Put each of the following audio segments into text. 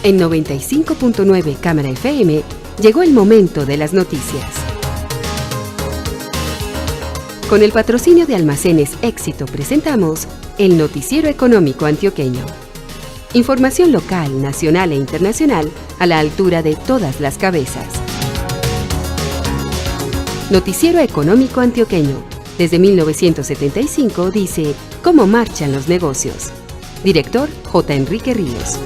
En 95.9 Cámara FM llegó el momento de las noticias. Con el patrocinio de Almacenes Éxito presentamos el Noticiero Económico Antioqueño. Información local, nacional e internacional a la altura de todas las cabezas. Noticiero Económico Antioqueño. Desde 1975 dice cómo marchan los negocios. Director J. Enrique Ríos.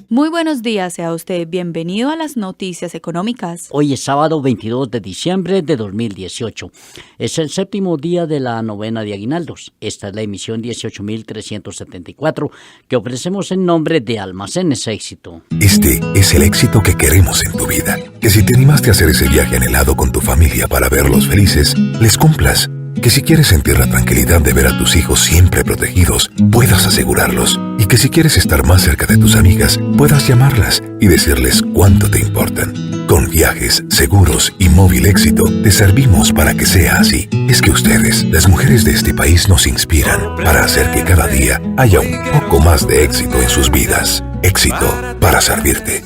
Muy buenos días, sea usted bienvenido a las noticias económicas. Hoy es sábado 22 de diciembre de 2018. Es el séptimo día de la novena de aguinaldos. Esta es la emisión 18.374 que ofrecemos en nombre de Almacenes Éxito. Este es el éxito que queremos en tu vida. Que si te animaste a hacer ese viaje anhelado con tu familia para verlos felices, les cumplas. Que si quieres sentir la tranquilidad de ver a tus hijos siempre protegidos, puedas asegurarlos. Y que si quieres estar más cerca de tus amigas, puedas llamarlas y decirles cuánto te importan. Con Viajes, Seguros y Móvil Éxito, te servimos para que sea así. Es que ustedes, las mujeres de este país, nos inspiran para hacer que cada día haya un poco más de éxito en sus vidas. Éxito para servirte.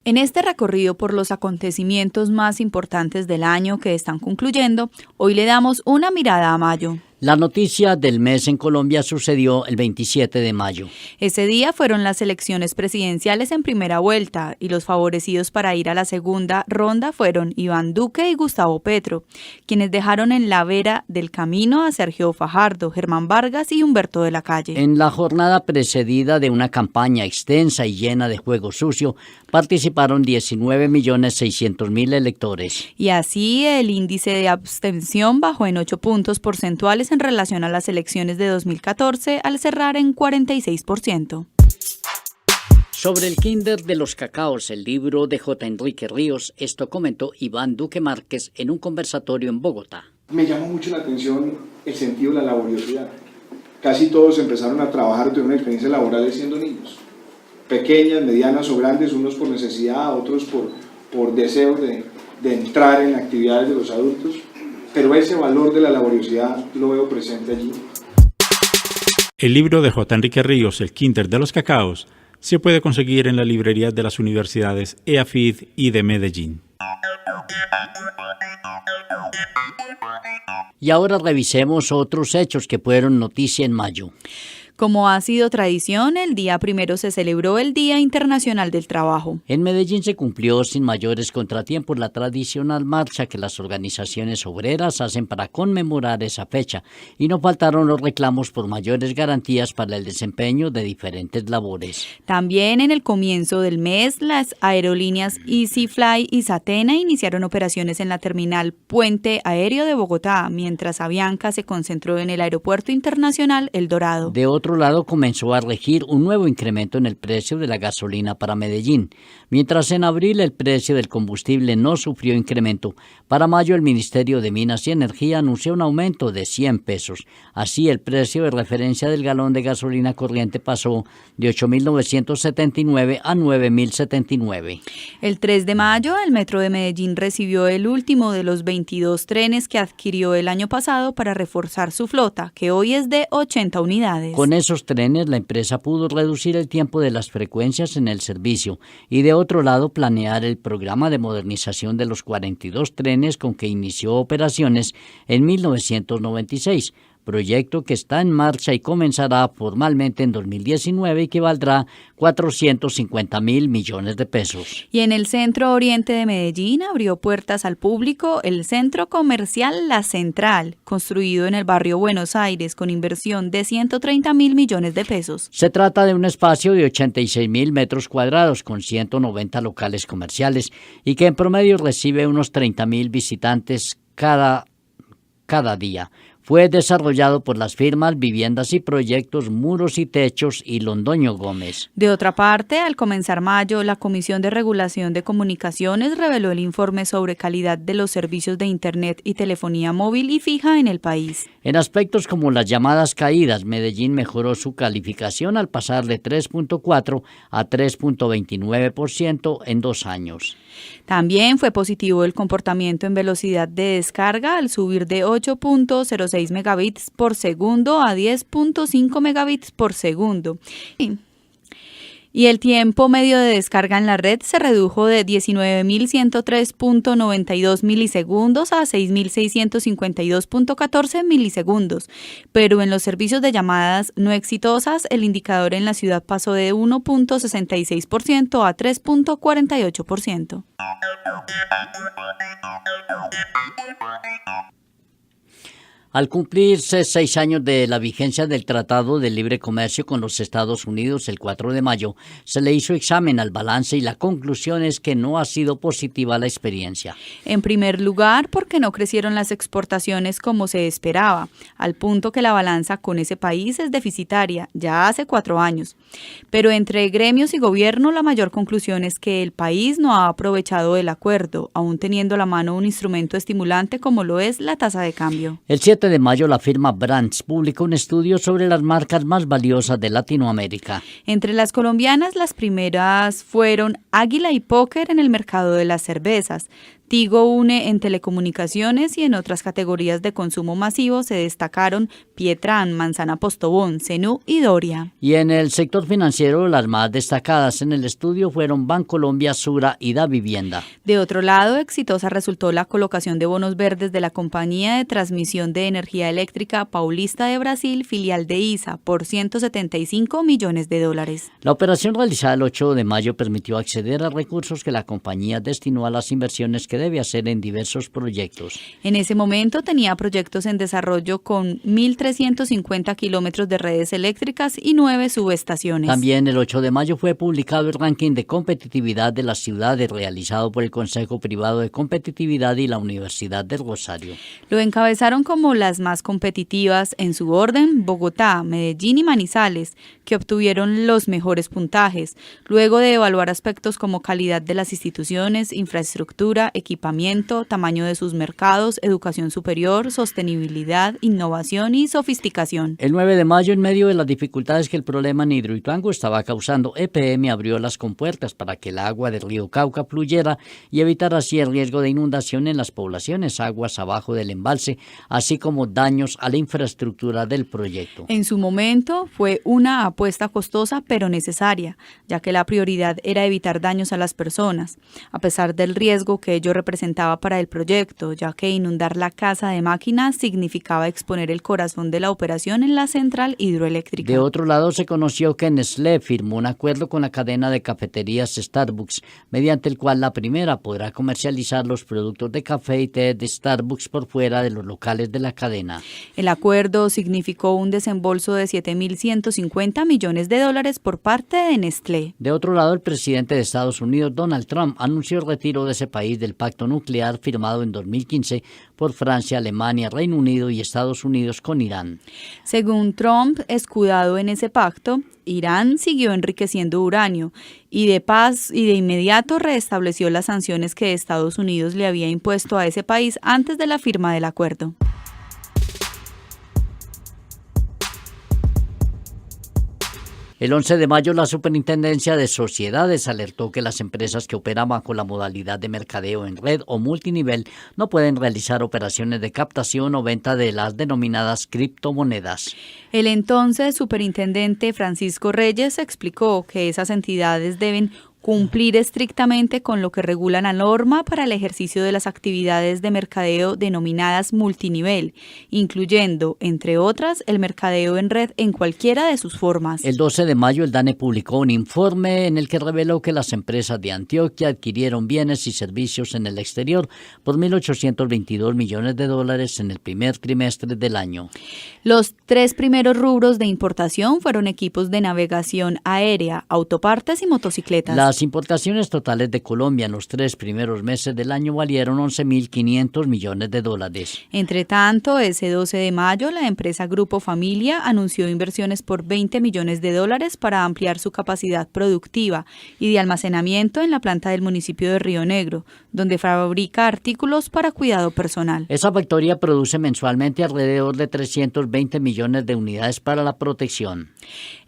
En este recorrido por los acontecimientos más importantes del año que están concluyendo, hoy le damos una mirada a mayo. La noticia del mes en Colombia sucedió el 27 de mayo. Ese día fueron las elecciones presidenciales en primera vuelta y los favorecidos para ir a la segunda ronda fueron Iván Duque y Gustavo Petro, quienes dejaron en la vera del camino a Sergio Fajardo, Germán Vargas y Humberto de la Calle. En la jornada precedida de una campaña extensa y llena de juego sucio, participaron 19.600.000 electores. Y así el índice de abstención bajó en 8 puntos porcentuales en relación a las elecciones de 2014 al cerrar en 46%. Sobre el Kinder de los Cacaos, el libro de J. Enrique Ríos, esto comentó Iván Duque Márquez en un conversatorio en Bogotá. Me llamó mucho la atención el sentido de la laboriosidad. Casi todos empezaron a trabajar de una experiencia laboral siendo niños. Pequeñas, medianas o grandes, unos por necesidad, otros por deseo de entrar en actividades de los adultos. Pero ese valor de la laboriosidad lo veo presente allí. El libro de J. Enrique Ríos, El Kinder de los Cacaos, se puede conseguir en la librería de las universidades EAFID y de Medellín. Y ahora revisemos otros hechos que fueron noticia en mayo. Como ha sido tradición, el día primero se celebró el Día Internacional del Trabajo. En Medellín se cumplió sin mayores contratiempos la tradicional marcha que las organizaciones obreras hacen para conmemorar esa fecha y no faltaron los reclamos por mayores garantías para el desempeño de diferentes labores. También en el comienzo del mes, las aerolíneas EasyFly y Satena iniciaron operaciones en la terminal Puente Aéreo de Bogotá, mientras Avianca se concentró en el Aeropuerto Internacional El Dorado. De otro lado, comenzó a regir un nuevo incremento en el precio de la gasolina para Medellín. Mientras en abril el precio del combustible no sufrió incremento, para mayo el Ministerio de Minas y Energía anunció un aumento de 100 pesos. Así, el precio de referencia del galón de gasolina corriente pasó de 8.979 a 9.079. El 3 de mayo, el Metro de Medellín recibió el último de los 22 trenes que adquirió el año pasado para reforzar su flota, que hoy es de 80 unidades. Con esos trenes, la empresa pudo reducir el tiempo de las frecuencias en el servicio y de otro lado planear el programa de modernización de los 42 trenes con que inició operaciones en 1996. Proyecto que está en marcha y comenzará formalmente en 2019 y que valdrá 450.000 millones de pesos. Y en el Centro Oriente de Medellín abrió puertas al público el Centro Comercial La Central, construido en el barrio Buenos Aires con inversión de 130.000 millones de pesos. Se trata de un espacio de 86.000 metros cuadrados con 190 locales comerciales y que en promedio recibe unos 30.000 visitantes cada día. Fue desarrollado por las firmas Viviendas y Proyectos, Muros y Techos y Londoño Gómez. De otra parte, al comenzar mayo, la Comisión de Regulación de Comunicaciones reveló el informe sobre calidad de los servicios de Internet y telefonía móvil y fija en el país. En aspectos como las llamadas caídas, Medellín mejoró su calificación al pasar de 3.4 a 3.29% en 2 años. También fue positivo el comportamiento en velocidad de descarga al subir de 8.06 megabits por segundo a 10.5 megabits por segundo. Y el tiempo medio de descarga en la red se redujo de 19.103.92 milisegundos a 6.652.14 milisegundos, pero en los servicios de llamadas no exitosas el indicador en la ciudad pasó de 1.66% a 3.48%. Al cumplirse 6 años de la vigencia del Tratado de Libre Comercio con los Estados Unidos el 4 de mayo, se le hizo examen al balance y la conclusión es que no ha sido positiva la experiencia. En primer lugar, porque no crecieron las exportaciones como se esperaba, al punto que la balanza con ese país es deficitaria ya hace 4 años. Pero entre gremios y gobierno, la mayor conclusión es que el país no ha aprovechado el acuerdo, aún teniendo a la mano un instrumento estimulante como lo es la tasa de cambio. El 7 de mayo, la firma Brands publicó un estudio sobre las marcas más valiosas de Latinoamérica. Entre las colombianas, las primeras fueron Águila y Póker en el mercado de las cervezas. Tigo Une en telecomunicaciones y en otras categorías de consumo masivo se destacaron Pietrán, Manzana Postobón, Zenú y Doria. Y en el sector financiero, las más destacadas en el estudio fueron Bancolombia, Sura y Davivienda. De otro lado, exitosa resultó la colocación de bonos verdes de la compañía de transmisión de energía eléctrica Paulista de Brasil, filial de ISA, por $175 millones. La operación realizada el 8 de mayo permitió acceder a recursos que la compañía destinó a las inversiones que debe hacer en diversos proyectos. En ese momento tenía proyectos en desarrollo con 1.350 kilómetros de redes eléctricas y 9 subestaciones. También el 8 de mayo fue publicado el ranking de competitividad de las ciudades realizado por el Consejo Privado de Competitividad y la Universidad del Rosario. Lo encabezaron como las más competitivas en su orden Bogotá, Medellín y Manizales, que obtuvieron los mejores puntajes, luego de evaluar aspectos como calidad de las instituciones, infraestructura, equipamiento, tamaño de sus mercados, educación superior, sostenibilidad, innovación y sofisticación. El 9 de mayo, en medio de las dificultades que el problema en Hidroituango estaba causando, EPM abrió las compuertas para que el agua del río Cauca fluyera y evitar así el riesgo de inundación en las poblaciones aguas abajo del embalse, así como daños a la infraestructura del proyecto. En su momento fue una apuesta costosa pero necesaria, ya que la prioridad era evitar daños a las personas, a pesar del riesgo que ello representaba para el proyecto, ya que inundar la casa de máquinas significaba exponer el corazón de la operación en la central hidroeléctrica. De otro lado, se conoció que Nestlé firmó un acuerdo con la cadena de cafeterías Starbucks, mediante el cual la primera podrá comercializar los productos de café y té de Starbucks por fuera de los locales de la cadena. El acuerdo significó un desembolso de $7.150 millones por parte de Nestlé. De otro lado, el presidente de Estados Unidos, Donald Trump, anunció el retiro de ese país del pacto nuclear firmado en 2015 por Francia, Alemania, Reino Unido y Estados Unidos con Irán. Según Trump, escudado en ese pacto, Irán siguió enriqueciendo uranio y de inmediato restableció las sanciones que Estados Unidos le había impuesto a ese país antes de la firma del acuerdo. El 11 de mayo, la Superintendencia de Sociedades alertó que las empresas que operan bajo la modalidad de mercadeo en red o multinivel no pueden realizar operaciones de captación o venta de las denominadas criptomonedas. El entonces superintendente Francisco Reyes explicó que esas entidades deben cumplir estrictamente con lo que regula la norma para el ejercicio de las actividades de mercadeo denominadas multinivel, incluyendo, entre otras, el mercadeo en red en cualquiera de sus formas. El 12 de mayo, el DANE publicó un informe en el que reveló que las empresas de Antioquia adquirieron bienes y servicios en el exterior por $1.822 millones en el primer trimestre del año. Los 3 primeros rubros de importación fueron equipos de navegación aérea, autopartes y motocicletas. Las importaciones totales de Colombia en los 3 primeros meses del año valieron 11.500 millones de dólares. Entre tanto, ese 12 de mayo, la empresa Grupo Familia anunció inversiones por 20 millones de dólares para ampliar su capacidad productiva y de almacenamiento en la planta del municipio de Río Negro, donde fabrica artículos para cuidado personal. Esa factoría produce mensualmente alrededor de 320 millones de unidades para la protección.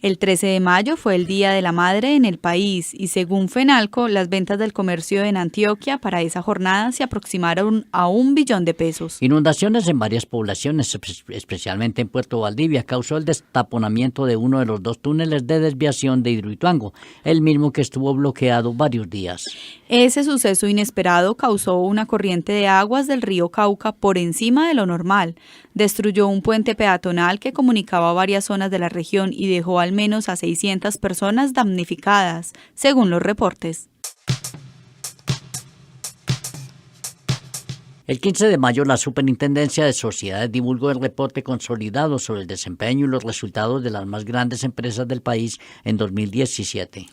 El 13 de mayo fue el Día de la Madre en el país y según Fenalco, las ventas del comercio en Antioquia para esa jornada se aproximaron a 1 billón de pesos. Inundaciones en varias poblaciones, especialmente en Puerto Valdivia, causó el destaponamiento de uno de los 2 túneles de desviación de Hidroituango, el mismo que estuvo bloqueado varios días. Ese suceso inesperado causó una corriente de aguas del río Cauca por encima de lo normal. Destruyó un puente peatonal que comunicaba varias zonas de la región y dejó al menos a 600 personas damnificadas, según los reportes. El 15 de mayo, la Superintendencia de Sociedades divulgó el reporte consolidado sobre el desempeño y los resultados de las más grandes empresas del país en 2017.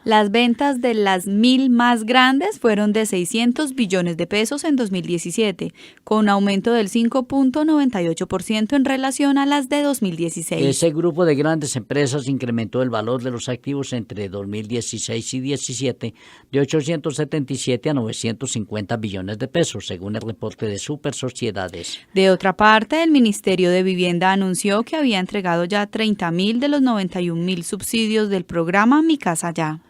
Las ventas de las 1.000 más grandes fueron de 600 billones de pesos en 2017, con aumento del 5.98% en relación a las de 2016. Ese grupo de grandes empresas incrementó el valor de los activos entre 2016 y 2017 de 877 a 950 billones de pesos, según el reporte de Supersociedades. De otra parte, el Ministerio de Vivienda anunció que había entregado ya 30.000 de los 91.000 subsidios del programa Mi Casa Ya.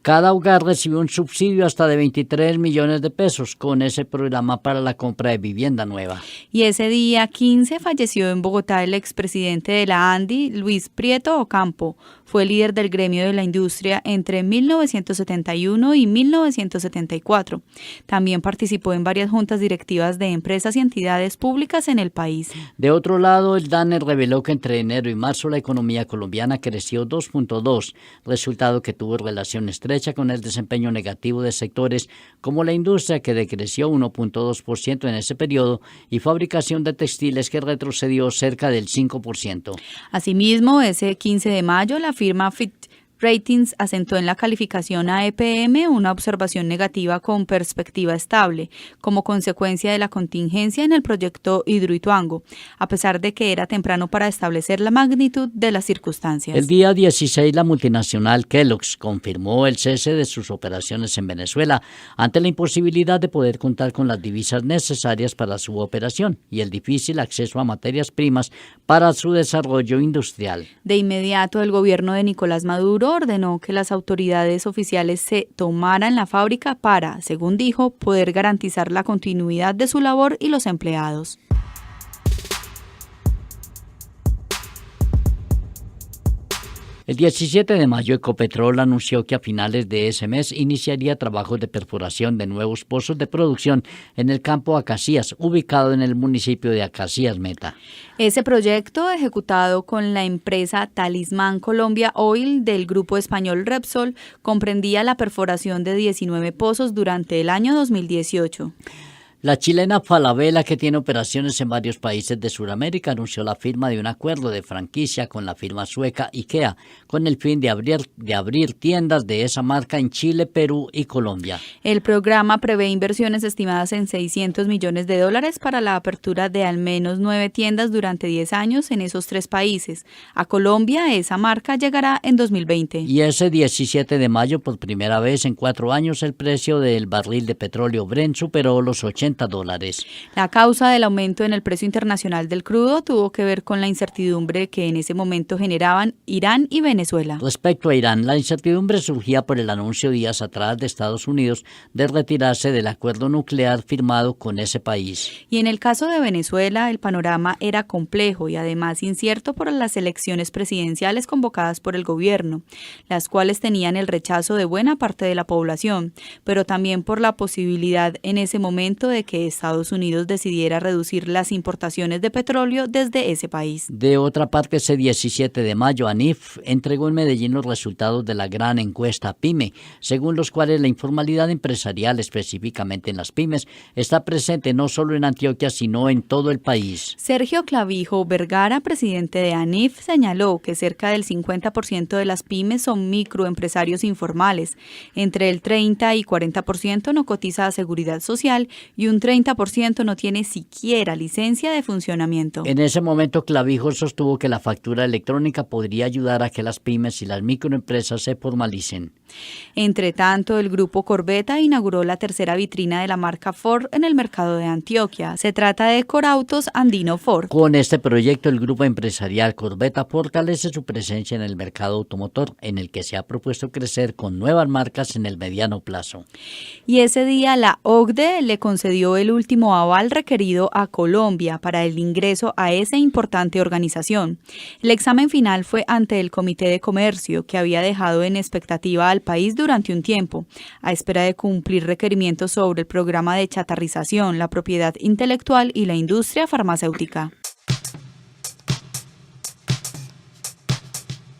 Cada hogar recibió un subsidio hasta de 23 millones de pesos con ese programa para la compra de vivienda nueva. Y ese día 15 falleció en Bogotá el expresidente de la ANDI, Luis Prieto Ocampo. Fue líder del gremio de la industria entre 1971 y 1974. También participó en varias juntas directivas de empresas y entidades públicas en el país. De otro lado, el DANE reveló que entre enero y marzo la economía colombiana creció 2.2%, resultado que tuvo relación estrecha con el desempeño negativo de sectores como la industria, que decreció 1.2% en ese periodo, y fabricación de textiles, que retrocedió cerca del 5%. Asimismo, ese 15 de mayo, la firma Fitch Ratings asentó en la calificación a EPM una observación negativa con perspectiva estable, como consecuencia de la contingencia en el proyecto Hidroituango, a pesar de que era temprano para establecer la magnitud de las circunstancias. El día 16, la multinacional Kellogg's confirmó el cese de sus operaciones en Venezuela ante la imposibilidad de poder contar con las divisas necesarias para su operación y el difícil acceso a materias primas para su desarrollo industrial. De inmediato, el gobierno de Nicolás Maduro ordenó que las autoridades oficiales se tomaran la fábrica para, según dijo, poder garantizar la continuidad de su labor y los empleados. El 17 de mayo, Ecopetrol anunció que a finales de ese mes iniciaría trabajos de perforación de nuevos pozos de producción en el campo Acacías, ubicado en el municipio de Acacías Meta. Ese proyecto, ejecutado con la empresa Talismán Colombia Oil del grupo español Repsol, comprendía la perforación de 19 pozos durante el año 2018. La chilena Falabella, que tiene operaciones en varios países de Sudamérica, anunció la firma de un acuerdo de franquicia con la firma sueca IKEA, con el fin de abrir tiendas de esa marca en Chile, Perú y Colombia. El programa prevé inversiones estimadas en $600 millones para la apertura de al menos 9 tiendas durante 10 años en esos 3 países. A Colombia, esa marca llegará en 2020. Y ese 17 de mayo, por primera vez en 4 años, el precio del barril de petróleo Brent superó los $80. La causa del aumento en el precio internacional del crudo tuvo que ver con la incertidumbre que en ese momento generaban Irán y Venezuela. Respecto a Irán, la incertidumbre surgía por el anuncio días atrás de Estados Unidos de retirarse del acuerdo nuclear firmado con ese país. Y en el caso de Venezuela, el panorama era complejo y además incierto por las elecciones presidenciales convocadas por el gobierno, las cuales tenían el rechazo de buena parte de la población, pero también por la posibilidad en ese momento de que Estados Unidos decidiera reducir las importaciones de petróleo desde ese país. De otra parte, ese 17 de mayo, ANIF entregó en Medellín los resultados de la gran encuesta PYME, según los cuales la informalidad empresarial, específicamente en las pymes, está presente no solo en Antioquia, sino en todo el país. Sergio Clavijo Vergara, presidente de ANIF, señaló que cerca del 50% de las pymes son microempresarios informales. Entre el 30 y 40% no cotiza a Seguridad Social y un 30% no tiene siquiera licencia de funcionamiento. En ese momento, Clavijo sostuvo que la factura electrónica podría ayudar a que las pymes y las microempresas se formalicen. Entre tanto, el grupo Corbeta inauguró la tercera vitrina de la marca Ford en el mercado de Antioquia. Se trata de Corautos Andino Ford. Con este proyecto, el grupo empresarial Corbeta fortalece su presencia en el mercado automotor, en el que se ha propuesto crecer con nuevas marcas en el mediano plazo. Y ese día la OCDE le concedió el último aval requerido a Colombia para el ingreso a esa importante organización. El examen final fue ante el Comité de Comercio, que había dejado en expectativa al país durante un tiempo, a espera de cumplir requerimientos sobre el programa de chatarrización, la propiedad intelectual y la industria farmacéutica.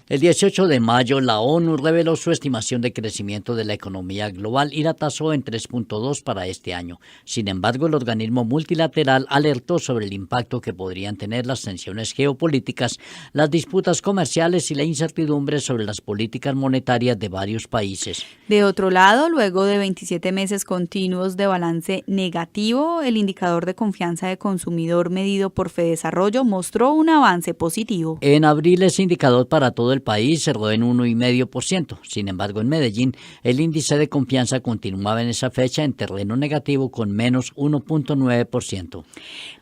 El 18 de mayo, la ONU reveló su estimación de crecimiento de la economía global y la tasó en 3.2 para este año. Sin embargo, el organismo multilateral alertó sobre el impacto que podrían tener las tensiones geopolíticas, las disputas comerciales y la incertidumbre sobre las políticas monetarias de varios países. De otro lado, luego de 27 meses continuos de balance negativo, el indicador de confianza de consumidor medido por Fedesarrollo mostró un avance positivo. En abril, ese indicador para todo el país cerró en 1,5%. Sin embargo, en Medellín, el índice de confianza continuaba en esa fecha en terreno negativo con menos 1,9%.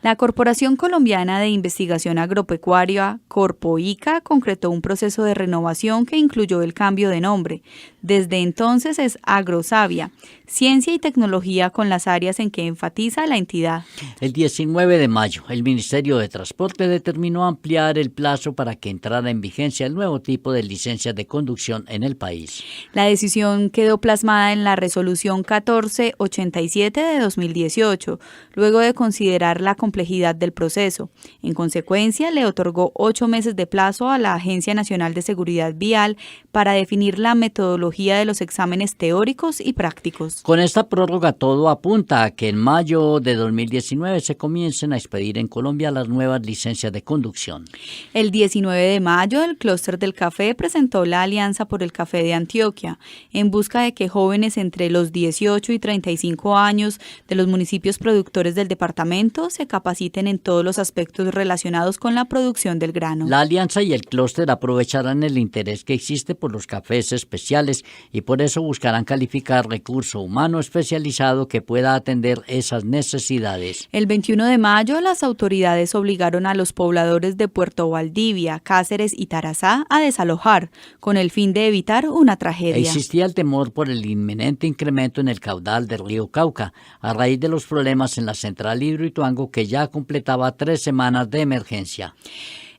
La Corporación Colombiana de Investigación Agropecuaria, Corpoica, concretó un proceso de renovación que incluyó el cambio de nombre. Desde entonces es Agrosavia, ciencia y tecnología con las áreas en que enfatiza la entidad. El 19 de mayo, el Ministerio de Transporte determinó ampliar el plazo para que entrara en vigencia el nuevo tipo de licencias de conducción en el país. La decisión quedó plasmada en la resolución 1487 de 2018, luego de considerar la complejidad del proceso. En consecuencia, le otorgó 8 meses de plazo a la Agencia Nacional de Seguridad Vial para definir la metodología de los exámenes teóricos y prácticos. Con esta prórroga, todo apunta a que en mayo de 2019 se comiencen a expedir en Colombia las nuevas licencias de conducción. El 19 de mayo, el Clúster del Café presentó la Alianza por el Café de Antioquia, en busca de que jóvenes entre los 18 y 35 años de los municipios productores del departamento se capaciten en todos los aspectos relacionados con la producción del grano. La Alianza y el Clúster aprovecharán el interés que existe por los cafés especiales y por eso buscarán calificar recurso humano especializado que pueda atender esas necesidades. El 21 de mayo, las autoridades obligaron a los pobladores de Puerto Valdivia, Cáceres y Tarazá a desalojar, con el fin de evitar una tragedia. Existía el temor por el inminente incremento en el caudal del río Cauca, a raíz de los problemas en la central Hidroituango que ya completaba 3 semanas de emergencia.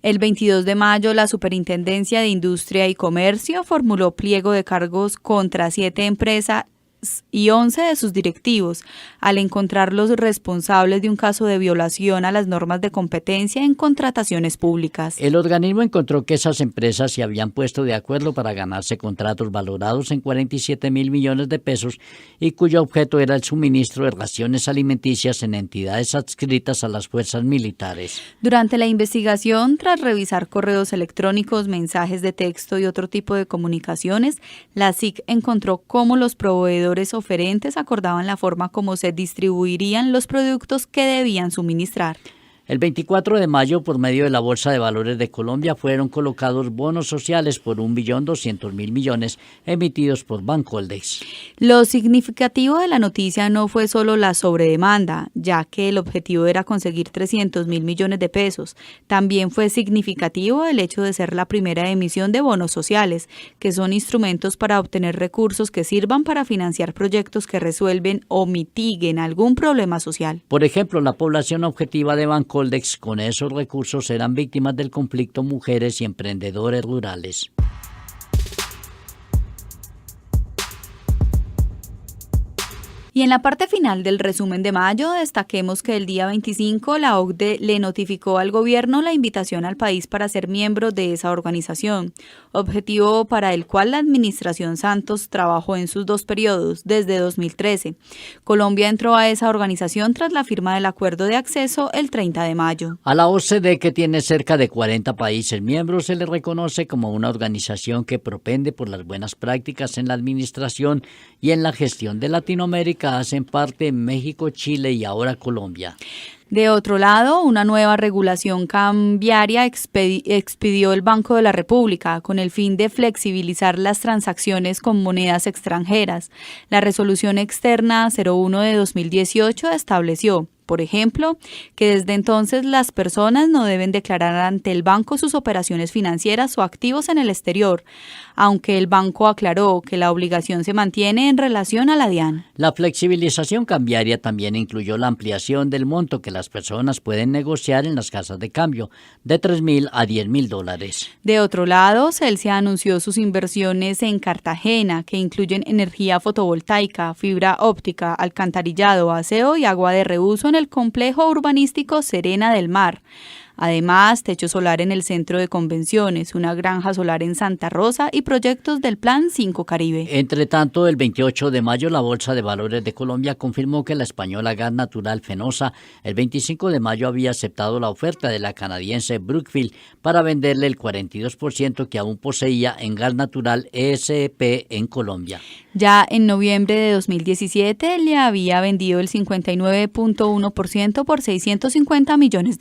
El 22 de mayo, la Superintendencia de Industria y Comercio formuló pliego de cargos contra 7 empresas y 11 de sus directivos, al encontrarlos responsables de un caso de violación a las normas de competencia en contrataciones públicas. El organismo encontró que esas empresas se habían puesto de acuerdo para ganarse contratos valorados en 47.000 millones de pesos y cuyo objeto era el suministro de raciones alimenticias en entidades adscritas a las fuerzas militares. Durante la investigación, tras revisar correos electrónicos, mensajes de texto y otro tipo de comunicaciones, la SIC encontró cómo los proveedores oferentes acordaban la forma como se distribuirían los productos que debían suministrar. El 24 de mayo, por medio de la Bolsa de Valores de Colombia, fueron colocados bonos sociales por 1.200.000 millones emitidos por Bancoldex. Lo significativo de la noticia no fue solo la sobredemanda, ya que el objetivo era conseguir 300.000 millones de pesos. También fue significativo el hecho de ser la primera emisión de bonos sociales, que son instrumentos para obtener recursos que sirvan para financiar proyectos que resuelven o mitiguen algún problema social. Por ejemplo, la población objetiva de Bancoldex con esos recursos eran víctimas del conflicto mujeres y emprendedores rurales. Y en la parte final del resumen de mayo, destaquemos que el día 25 la OCDE le notificó al gobierno la invitación al país para ser miembro de esa organización, objetivo para el cual la administración Santos trabajó en sus 2 periodos, desde 2013. Colombia entró a esa organización tras la firma del acuerdo de acceso el 30 de mayo. A la OCDE, que tiene cerca de 40 países miembros, se le reconoce como una organización que propende por las buenas prácticas en la administración y en la gestión de Latinoamérica. Hacen parte México, Chile y ahora Colombia. De otro lado, una nueva regulación cambiaria expidió el Banco de la República con el fin de flexibilizar las transacciones con monedas extranjeras. La Resolución Externa 01 de 2018 estableció, por ejemplo, que desde entonces las personas no deben declarar ante el banco sus operaciones financieras o activos en el exterior, aunque el banco aclaró que la obligación se mantiene en relación a la DIAN. La flexibilización cambiaria también incluyó la ampliación del monto que las personas pueden negociar en las casas de cambio, de $3.000 a $10.000. De otro lado, Celsia anunció sus inversiones en Cartagena, que incluyen energía fotovoltaica, fibra óptica, alcantarillado, aseo y agua de reuso en el complejo urbanístico Serena del Mar. Además, techo solar en el centro de convenciones, una granja solar en Santa Rosa y proyectos del Plan 5 Caribe. Entre tanto, el 28 de mayo, la Bolsa de Valores de Colombia confirmó que la española Gas Natural Fenosa el 25 de mayo había aceptado la oferta de la canadiense Brookfield para venderle el 42% que aún poseía en gas natural ESP en Colombia. Ya en noviembre de 2017 le había vendido el 59.1% por $650 millones.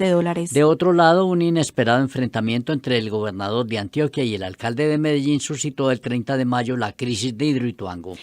De otro lado, un inesperado enfrentamiento entre el gobernador de Antioquia y el alcalde de Medellín suscitó el 30 de mayo la crisis de Hidroituango.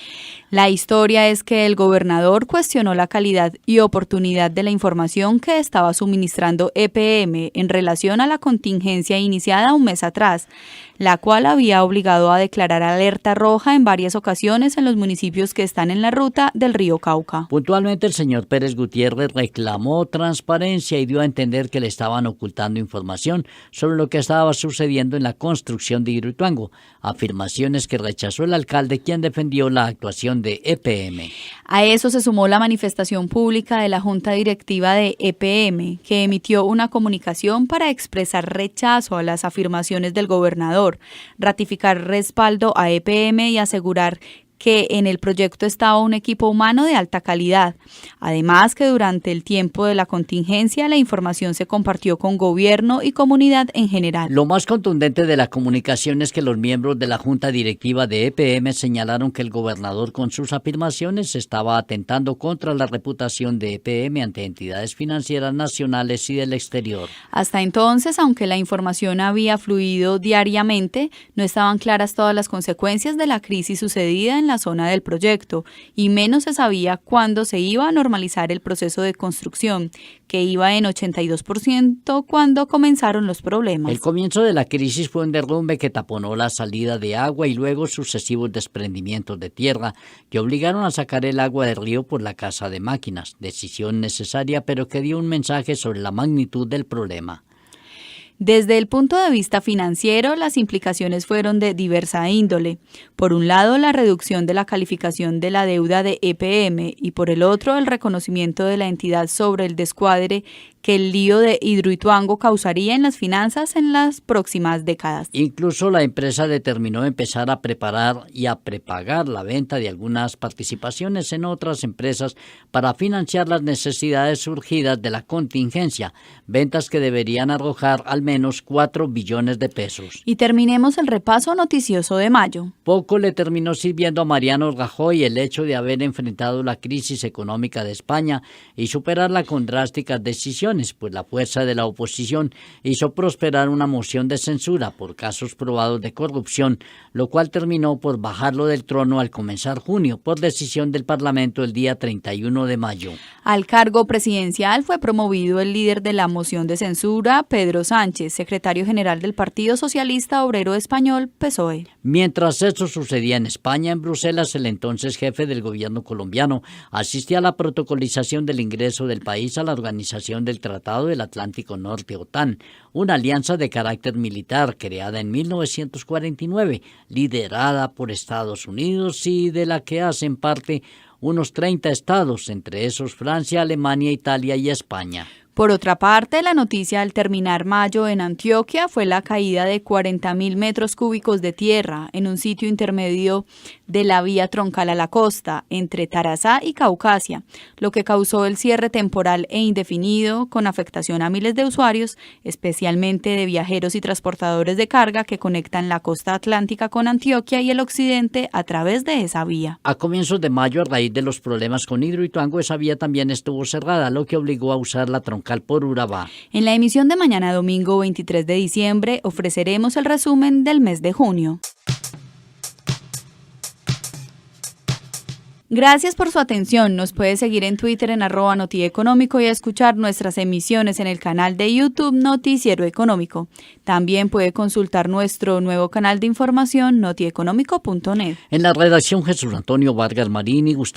La historia es que el gobernador cuestionó la calidad y oportunidad de la información que estaba suministrando EPM en relación a la contingencia iniciada un mes atrás, la cual había obligado a declarar alerta roja en varias ocasiones en los municipios que están en la ruta del río Cauca. Puntualmente, el señor Pérez Gutiérrez reclamó transparencia y dio a entender que le estaban ocultando información sobre lo que estaba sucediendo en la construcción de Hidroituango, afirmaciones que rechazó el alcalde, quien defendió la actuación de EPM. A eso se sumó la manifestación pública de la Junta Directiva de EPM, que emitió una comunicación para expresar rechazo a las afirmaciones del gobernador, ratificar respaldo a EPM y asegurar que en el proyecto estaba un equipo humano de alta calidad. Además, que durante el tiempo de la contingencia la información se compartió con gobierno y comunidad en general. Lo más contundente de la comunicación es que los miembros de la Junta Directiva de EPM señalaron que el gobernador con sus afirmaciones estaba atentando contra la reputación de EPM ante entidades financieras nacionales y del exterior. Hasta entonces, aunque la información había fluido diariamente, no estaban claras todas las consecuencias de la crisis sucedida en la zona del proyecto, y menos se sabía cuándo se iba a normalizar el proceso de construcción, que iba en 82% cuando comenzaron los problemas. El comienzo de la crisis fue un derrumbe que taponó la salida de agua y luego sucesivos desprendimientos de tierra que obligaron a sacar el agua del río por la casa de máquinas, decisión necesaria pero que dio un mensaje sobre la magnitud del problema. Desde el punto de vista financiero, las implicaciones fueron de diversa índole. Por un lado, la reducción de la calificación de la deuda de EPM y por el otro, el reconocimiento de la entidad sobre el descuadre que el lío de Hidroituango causaría en las finanzas en las próximas décadas. Incluso la empresa determinó empezar a preparar y a prepagar la venta de algunas participaciones en otras empresas para financiar las necesidades surgidas de la contingencia, ventas que deberían arrojar al menos 4 billones de pesos. Y terminemos el repaso noticioso de mayo. Poco le terminó sirviendo a Mariano Rajoy el hecho de haber enfrentado la crisis económica de España y superarla con drásticas decisiones, pues la fuerza de la oposición hizo prosperar una moción de censura por casos probados de corrupción, lo cual terminó por bajarlo del trono al comenzar junio por decisión del Parlamento el día 31 de mayo. Al cargo presidencial fue promovido el líder de la moción de censura, Pedro Sánchez, secretario general del Partido Socialista Obrero Español, PSOE. Mientras esto sucedía en España, en Bruselas, el entonces jefe del gobierno colombiano asistía a la protocolización del ingreso del país a la Organización del Tratado del Atlántico Norte, OTAN, una alianza de carácter militar creada en 1949, liderada por Estados Unidos y de la que hacen parte unos 30 estados, entre esos Francia, Alemania, Italia y España. Por otra parte, la noticia al terminar mayo en Antioquia fue la caída de 40.000 metros cúbicos de tierra en un sitio intermedio de la vía troncal a la costa, entre Tarazá y Caucasia, lo que causó el cierre temporal e indefinido con afectación a miles de usuarios, especialmente de viajeros y transportadores de carga que conectan la costa atlántica con Antioquia y el occidente a través de esa vía. A comienzos de mayo, a raíz de los problemas con Hidroituango, esa vía también estuvo cerrada, lo que obligó a usar la troncal por Urabá. En la emisión de mañana domingo 23 de diciembre ofreceremos el resumen del mes de junio. Gracias por su atención. Nos puede seguir en Twitter en @notieconómico y escuchar nuestras emisiones en el canal de YouTube Noticiero Económico. También puede consultar nuestro nuevo canal de información notieconómico.net. En la redacción Jesús Antonio Vargas Marín y Gustavo